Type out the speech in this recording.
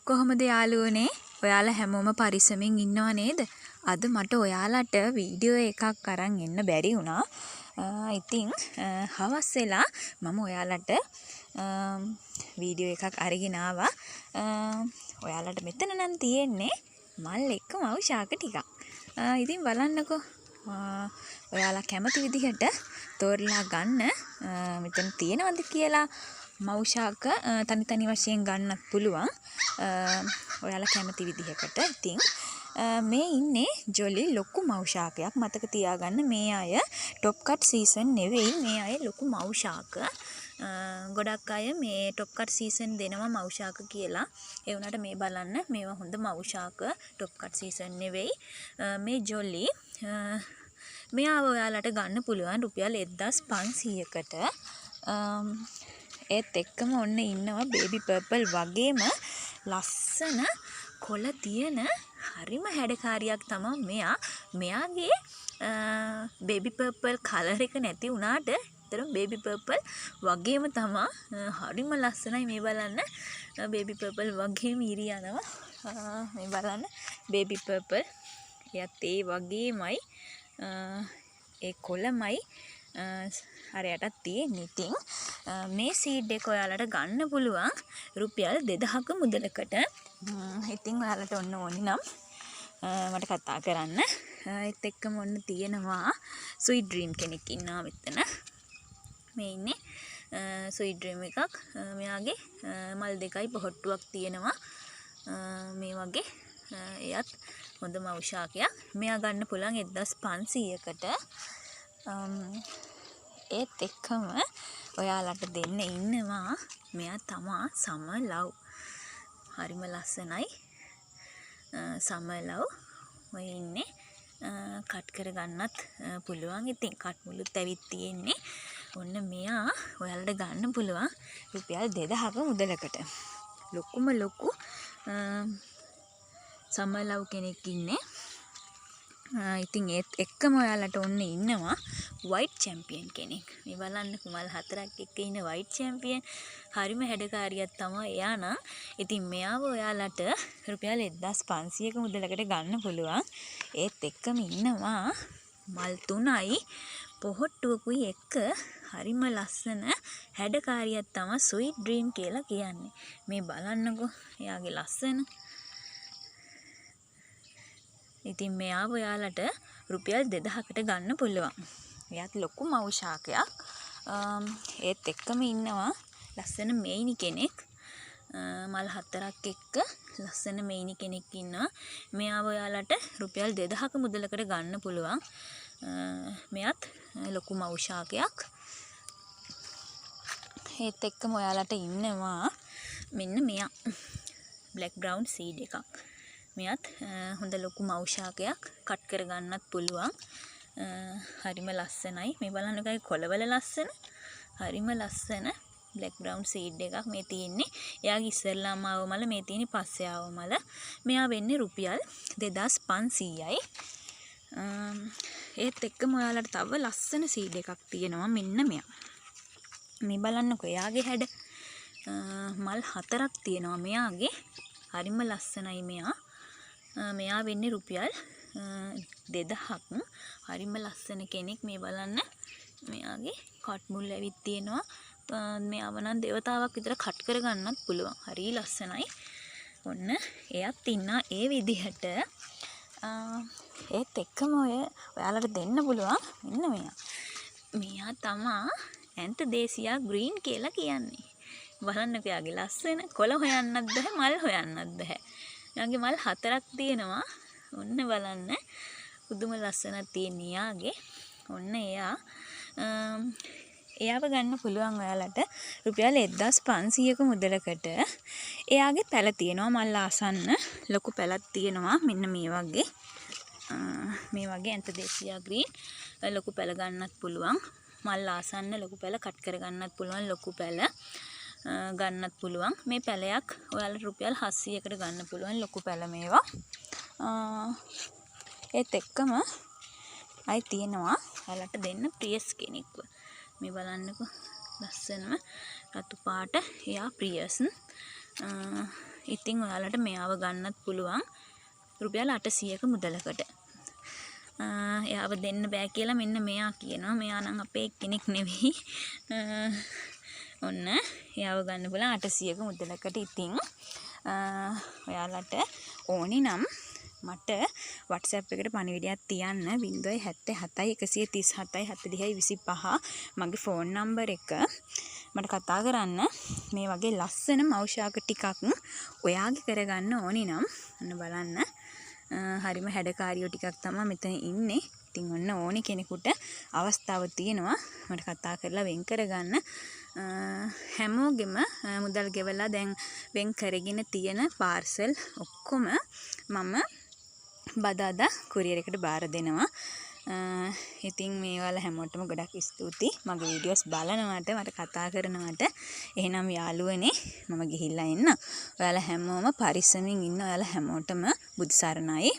කොහොමද යාළුවනේ? ඔයාලා හැමෝම පරිස්සමින් ඉන්නව නේද? අද මට ඔයාලට වීඩියෝ එකක් අරන් එන්න බැරි වුණා. ඉතින් හවස් වෙලා මම ඔයාලට වීඩියෝ එකක් අරගෙන ආවා. ඔයාලට මෙතන නම් තියෙන්නේ මල් එක්ක මව් ශාක ටිකක්. ඉතින් බලන්නකෝ. ඔයාලා කැමති විදිහට තෝරලා ගන්න මෙතන තියෙනවද කියලා. මව් ශාක තනි තනි වශයෙන් ගන්නත් පුළුවන්. ඔයාලා කැමති විදිහකට. ඉතින් මේ ඉන්නේ ජොලි ලොකු මව් ශාකයක්. මතක තියාගන්න මේ අය টොප් කට් සීසන් නෙවෙයි. මේ අය ලොකු මව් ශාක. ගොඩක් අය මේ টොප් කට් සීසන් දෙනවා මව් ශාක කියලා. ඒ වුණාට මේ බලන්න මේවා හොඳ මව් ශාක. টොප් කට් සීසන් නෙවෙයි. මේ ජොලි මෙයාව ඔයාලට ගන්න පුළුවන් රුපියල් 1500කට. ඒත් එක්කම ඔන්න ඉන්නවා බේබි පර්පල් වගේම ලස්සන කොළ තියෙන හරිම හැඩකාරියක් තමයි මෙයා. මෙයාගේ බේබි පර්පල් කලර් එක නැති වුණාට ඒතර බේබි පර්පල් වගේම තමයි හරිම ලස්සනයි. මේ බලන්න බේබි පර්පල් වගේම ඉරි යනවා. මේ බලන්න බේබි පර්පල් එයත් ඒ වගේමයි ඒ කොළමයි අර යටත් තියෙන්නේ. ඉතින් මේ සීඩ් එක ඔයාලට ගන්න පුළුවන් රුපියල් 2000ක මුදලකට. ඉතින් ඔයාලට ඔන්න ඕනි නම් මට කතා කරන්න. ඒත් එක්කම ඔන්න තියෙනවා ස්වීට් ඩ්‍රීම් කෙනෙක් ඉන්නවා මෙතන. මේ ඉන්නේ ස්වීට් ඩ්‍රීම් එකක්. මෙයාගේ මල් දෙකයි පොහට්ටුවක් තියෙනවා. මේ වගේ එයත් හොඳ මව් ශාකයක්. මෙයා ගන්න පුළුවන් 1500කට. ඒත් එක්කම ඔයාලට දෙන්න ඉන්නවා මෙයා තමා සමර් ලව්. හරිම ලස්සනයි සමර් ලව්. ඔය ඉන්නේ කට් කරගන්නත් පුළුවන්. ඉතින් කට් මුළුත් ඇවිත් තියෙන්නේ. ඔන්න මෙයා ඔයාලට ගන්න පුළුවන් රුපියල් 2000ක මුදලකට. ලොකුම ලොකු සමර් ලව් කෙනෙක් ඉන්නේ. ඉතින් ඒත් එක්කම ඔයාලට ඔන්න ඉන්නවා වයිට් චැම්පියන් කෙනෙක්. මේ බලන්න කුමල් 4ක් එක්ක ඉන්න වයිට් චැම්පියන්. හරිම හැඩකාරියක් තමයි එයා නම්. ඉතින් මෙයාව ඔයාලට රුපියල් 1500ක මුදලකට ගන්න පුළුවන්. ඒත් එක්කම ඉන්නවා මල් 3යි පොහට්ටුවකුයි එක්ක හරිම ලස්සන හැඩකාරියක් තමයි ස්වීට් ඩ්‍රීම් කියලා කියන්නේ. මේ බලන්නකෝ එයාගේ ලස්සන. ඉතින් මෙයාව ඔයාලට රුපියල් 2000කට ගන්න පුළුවන්. එයාත් ලොකු මව් ශාකයක්. ඒත් එක්කම ඉන්නවා ලස්සන මේනි කෙනෙක්. මල් 4ක් එක්ක ලස්සන මේනි කෙනෙක් ඉන්නවා. මෙයාව ඔයාලට රුපියල් 2000ක මුදලකට ගන්න පුළුවන්. මෙයාත් ලොකු මව් ශාකයක්. ඒත් එක්කම ඔයාලට ඉන්නවා මෙන්න මෙයා බ්ලැක් බ්‍රවුන් සීඩ් එකක්. මෙයත් හොඳ ලොකු මව් ශාකයක්. කට් කරගන්නත් පුළුවන්. හරිම ලස්සනයි. මේ බලන්නකයි කොළවල ලස්සන. හරිම ලස්සන බ්ලැක් බ්‍රවුන් සීඩ් එකක් මේ තියෙන්නේ. එයාගේ ඉස්සෙල්ලාම ආව මල මේ තියෙන්නේ පස්සේ ආව මල. මෙයා වෙන්නේ රුපියල් 2500යි. ඒත් එක්කම ඔයාලට තව ලස්සන සීඩ් එකක් තියෙනවා. මෙන්න මෙයා. මේ බලන්නකෝ එයාගේ හැඩ. මල් 4ක් තියෙනවා මෙයාගේ. හරිම ලස්සනයි මෙයා. මෙයා වෙන්නේ රුපියල් 2000ක්. හරිම ලස්සන කෙනෙක්. මේ බලන්න මෙයාගේ කට් මුල් ඇවිත් තියෙනවා. මෙයාව නම් දේවතාවක් විතර කට් කරගන්නත් පුළුවන්. හරි ලස්සනයි. ඔන්න එයත් ඉන්නා ඒ විදිහට. ඒත් එක්කම ඔයාලට දෙන්න පුළුවන් මෙන්න මෙයා. මෙයා තමා ඇන්තදේසියා ග්‍රීන් කියලා කියන්නේ. බලන්නකෝ එයාගේ ලස්සන. කොළ හොයන්නත් බෑ මල් හොයන්නත් බෑ. එයාගේ මල් 4ක් තියෙනවා. ඔන්න බලන්න පුදුම ලස්සනක් තියෙන එයාගේ. ඔන්න එයාව ගන්න පුළුවන් ඔයාලට රුපියල් 1500ක මුදලකට. එයාගේ පැල තියෙනවා මල් ආසන්න. ලොකු පැලක් තියෙනවා. මෙන්න මේ වගේ. මේ වගේ ඇන්තදේසියා ග්‍රීන් ලොකු පැල ගන්නත් පුළුවන්. මල් ආසන්න ලොකු පැල කට් කරගන්නත් පුළුවන්. ලොකු පැල ගන්නත් පුළුවන්. මේ පැලයක් ඔයාලට රුපියල් 700කට ගන්න පුළුවන්. ලොකු පැල මේවා. ඒත් එක්කම අයි තියෙනවා ඔයාලට දෙන්න ප්‍රියස් කෙනෙක්ව. මේ බලන්නකෝ ලස්සනම රතු පාට එයා ප්‍රියස්. ඉතින් ඔයාලට මෙයාව ගන්නත් පුළුවන් රුපියල් 800ක මුදලකට. එයාව දෙන්න බෑ කියලා මෙන්න මෙයා කියනවා. මෙයා නම් අපේ කෙනෙක් නෙවෙයි. ඔන්න එයාව ගන්න පුළුවන් 800ක මුදලකට. ඉතින් ඔයාලට ඕනි නම් මට WhatsApp එකට පණිවිඩයක් තියන්න 077 137 40 25 මගේ ෆෝන් නම්බර් එක මට කතා කරන්න. මේ වගේ ලස්සන මවුෂාක ටිකක් ඔයාගේ කරගන්න ඕනි නම් ඔන්න බලන්න. හරිම හැඩකාරියෝ ටිකක් තමයි මෙතන ඉන්නේ. ඉතින් ඔන්න ඕනි කෙනෙකුට අවස්ථාව තියෙනවා මට කතා කරලා වෙන් කරගන්න. හැමෝගෙම මුදල් ගෙවලා දැන් වෙන් කරගෙන තියෙන පාර්සල් ඔක්කොම මම බදාදා කුරියර් එකට බාර දෙනවා. ඉතින් මේ වල හැමෝටම ගොඩක් ස්තුතියි මගේ වීඩියෝස් බලනවට මට කතා කරනවට. එහෙනම් යාළුවනේ මම ගිහිල්ලා එන්න. ඔයාලා හැමෝම පරිස්සමින් ඉන්න. ඔයාලා හැමෝටම බුදු සරණයි.